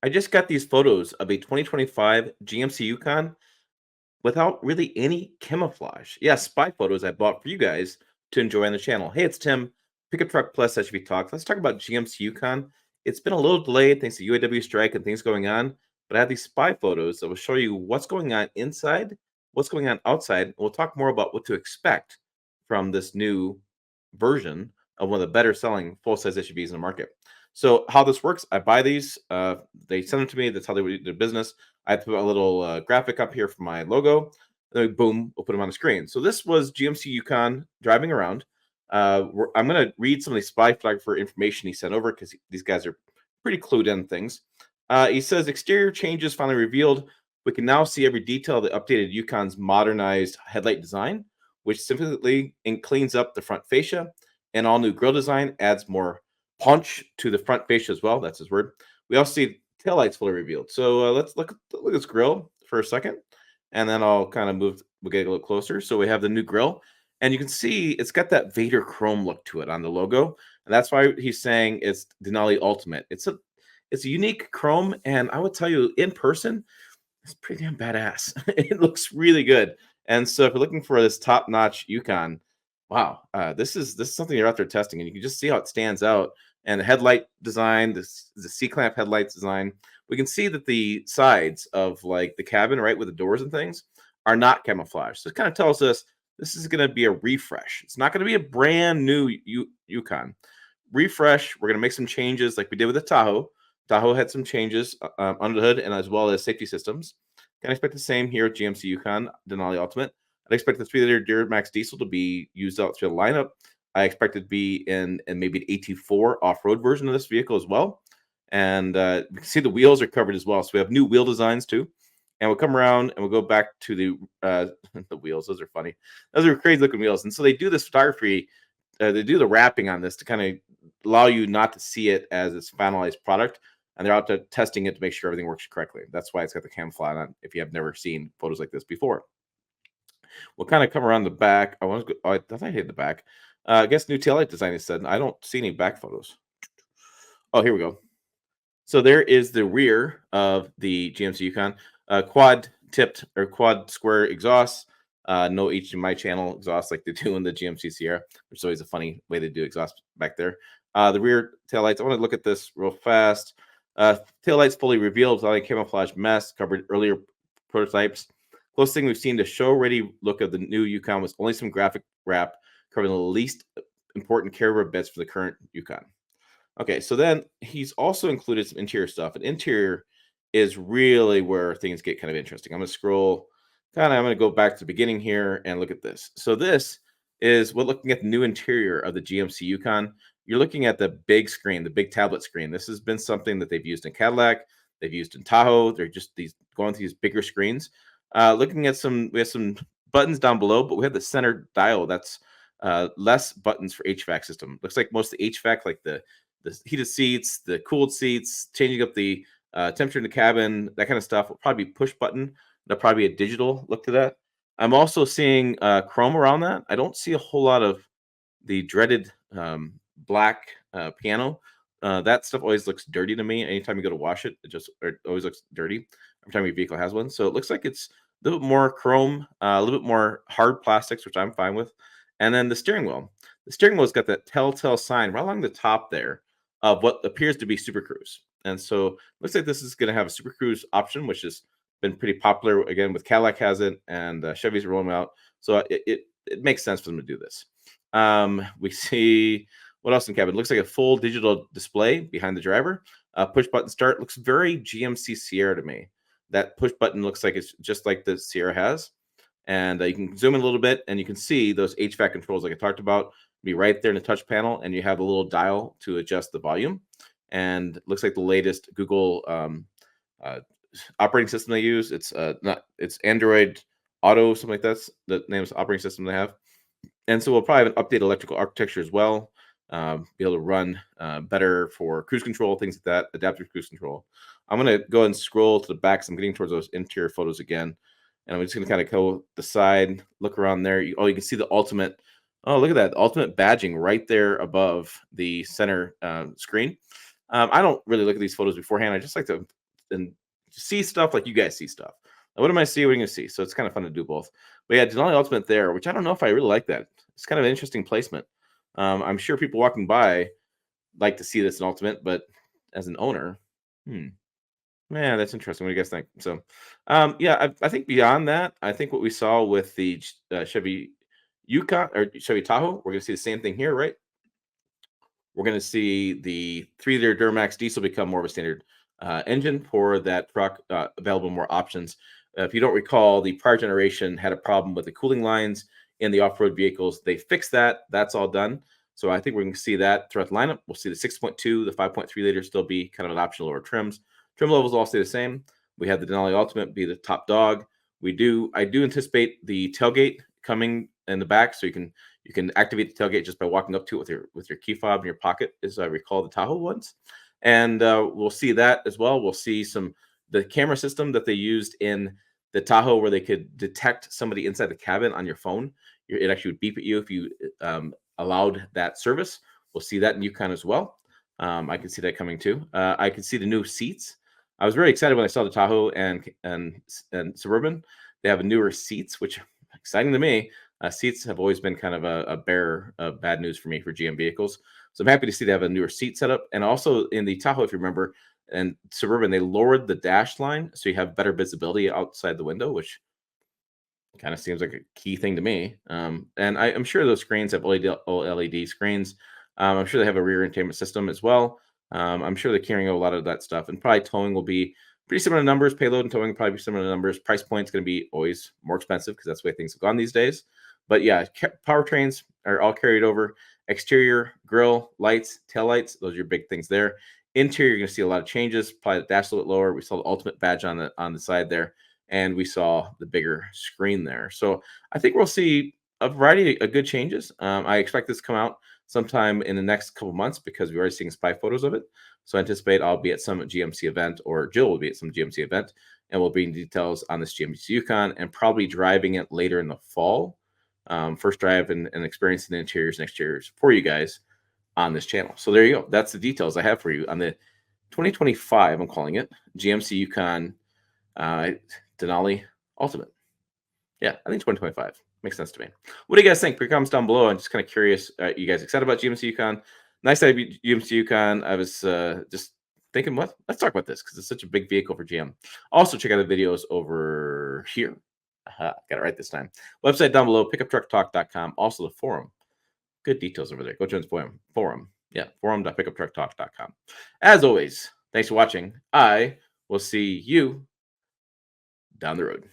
I just got these photos of a 2025 GMC Yukon without really any camouflage. Yeah, spy photos I bought for you guys to enjoy on the channel. Hey, it's Tim, Pickup Truck Plus SUV Talk. Let's talk about GMC Yukon. It's been a little delayed thanks to UAW strike and things going on, but I have these spy photos that will show you what's going on inside, what's going on outside, and we'll talk more about what to expect from this new version of one of the better selling full-size SUVs in the market. So how this works, I buy these, they send them to me. That's how they do their business. I put a little graphic up here for my logo. Then boom, we'll put them on the screen. So this was GMC Yukon driving around. I'm going to read some of the spy photographer information he sent over because these guys are pretty clued in things. He says exterior changes finally revealed. We can now see every detail of the updated Yukon's modernized headlight design, which simply cleans up the front fascia. And all new grille design adds more punch to the front fascia as well. That's his word. We also see taillights fully revealed. So let's look at this grill for a second, and then I'll kind of move. We'll get a little closer. So we have the new grill, and you can see it's got that Vader chrome look to it on the logo, and that's why he's saying it's Denali Ultimate. It's a unique chrome, and I would tell you in person, it's pretty damn badass. It looks really good. And so if you're looking for this top-notch Yukon, wow, this is something you're out there testing, and you can just see how it stands out. And the headlight design, the C-clamp headlights design, we can see that the sides of like the cabin, right, with the doors and things, are not camouflaged. So it kind of tells us this is going to be a refresh. It's not going to be a brand new Yukon. Refresh. We're going to make some changes like we did with the Tahoe. Tahoe had some changes under the hood and as well as safety systems. Can expect the same here at GMC Yukon Denali Ultimate. I'd expect the 3-liter Duramax diesel to be used out through the lineup. I expect it to be in maybe an AT4 off-road version of this vehicle as well. And we can see the wheels are covered as well. So we have new wheel designs too. And we'll come around and we'll go back to the the wheels. Those are funny. Those are crazy looking wheels. And so they do this photography. They do the wrapping on this to kind of allow you not to see it as its finalized product. And they're out to testing it to make sure everything works correctly. That's why it's got the camouflage on if you have never seen photos like this before. We'll kind of come around the back. I thought I hit the back. I guess new taillight design is said. I don't see any back photos. Oh, here we go. So there is the rear of the GMC Yukon. Quad tipped or quad square exhaust. No HDMI channel exhaust like they do in the GMC Sierra, which is always a funny way to do exhaust back there. The rear taillights. I want to look at this real fast. Taillights fully revealed without any camouflage mess. Covered earlier prototypes. Closest thing we've seen to show-ready look of the new Yukon was only some graphic wrap covering the least important carrier bits for the current Yukon. Okay, so then he's also included some interior stuff. And interior is really where things get kind of interesting. I'm going to scroll. I'm going to go back to the beginning here and look at this. So this is what looking at the new interior of the GMC Yukon. You're looking at the big screen, the big tablet screen. This has been something that they've used in Cadillac. They've used in Tahoe. They're just going to these bigger screens. Looking at we have some buttons down below, but we have the center dial. That's less buttons for HVAC system. Looks like most of the HVAC, like the heated seats, the cooled seats, changing up the temperature in the cabin, that kind of stuff will probably be push button. There'll probably be a digital look to that. I'm also seeing chrome around that. I don't see a whole lot of the dreaded black piano. That stuff always looks dirty to me. Anytime you go to wash it, it always looks dirty every time your vehicle has one. So it looks like it's a little bit more chrome, a little bit more hard plastics, which I'm fine with. And then the steering wheel. The steering wheel's got that telltale sign right along the top there of what appears to be Super Cruise. And so looks like this is going to have a Super Cruise option, which has been pretty popular. Again, with Cadillac has it, and Chevy's rolling out. So it makes sense for them to do this. We see what else in cabin? Looks like a full digital display behind the driver. Push button start looks very GMC Sierra to me. That push button looks like it's just like the Sierra has. And you can zoom in a little bit, and you can see those HVAC controls like I talked about be right there in the touch panel, and you have a little dial to adjust the volume. And it looks like the latest Google operating system they use. It's Android Auto, something like that's the name of the operating system they have. And so we'll probably have an updated electrical architecture as well. Be able to run better for cruise control, things like that, adaptive cruise control. I'm going to go and scroll to the back, so I'm getting towards those interior photos again. And I'm just going to kind of go the side, look around there. You can see the ultimate. Oh, look at that. Ultimate badging right there above the center screen. I don't really look at these photos beforehand. I just like to and see stuff like you guys see stuff. What am I see? What are you gonna see? So it's kind of fun to do both. But yeah, Denali Ultimate there, which I don't know if I really like that. It's kind of an interesting placement. I'm sure people walking by like to see this in Ultimate, but as an owner, hmm, yeah, that's interesting. What do you guys think? So, yeah, I think beyond that, I think what we saw with the Chevy Yukon or Chevy Tahoe, we're going to see the same thing here, right? We're going to see the 3-liter Duramax diesel become more of a standard engine for that truck, available more options. If you don't recall, the prior generation had a problem with the cooling lines in the off-road vehicles. They fixed that. That's all done. So I think we're going to see that throughout the lineup. We'll see the 6.2, the 5.3 liter still be kind of an optional lower trims. Trim levels all stay the same. We have the Denali Ultimate be the top dog. I do anticipate the tailgate coming in the back, so you can activate the tailgate just by walking up to it with your key fob in your pocket, as I recall the Tahoe ones. And we'll see that as well. We'll see the camera system that they used in the Tahoe, where they could detect somebody inside the cabin on your phone. It actually would beep at you if you allowed that service. We'll see that in Yukon as well. I can see that coming too. I can see the new seats. I was very excited when I saw the Tahoe and Suburban. They have newer seats, which exciting to me. Seats have always been kind of a bearer of bad news for me for GM vehicles. So I'm happy to see they have a newer seat setup. And also in the Tahoe, if you remember, and Suburban, they lowered the dash line so you have better visibility outside the window, which kind of seems like a key thing to me. And I'm sure those screens have OLED screens. I'm sure they have a rear entertainment system as well. I'm sure they're carrying a lot of that stuff, and probably towing will be pretty similar numbers. Payload and towing will probably be similar numbers. Price point's going to be always more expensive because that's the way things have gone these days. But yeah, powertrains are all carried over. Exterior, grill, lights, tail lights, those are your big things there. Interior, you're going to see a lot of changes. Probably the dash a little bit lower. We saw the Ultimate badge on the side there, and we saw the bigger screen there. So I think we'll see a variety of good changes. I expect this to come out sometime in the next couple months because we're already seeing spy photos of it. So I anticipate I'll be at some GMC event, or Jill will be at some GMC event, and we'll bring details on this GMC Yukon and probably driving it later in the fall. First drive and experiencing the interiors and exteriors for you guys on this channel. So there you go. That's the details I have for you on the 2025, I'm calling it, GMC Yukon Denali Ultimate. Yeah, I think 2025 makes sense to me. What do you guys think? Put your comments down below. I'm just kind of curious. You guys excited about GMC Yukon? Nice to have GMC Yukon. I was just thinking, let's talk about this because it's such a big vehicle for GM. Also, check out the videos over here. Got it right this time. Website down below, pickuptrucktalk.com. Also, the forum. Good details over there. Go join the forum. Yeah, forum.pickuptrucktalk.com. As always, thanks for watching. I will see you down the road.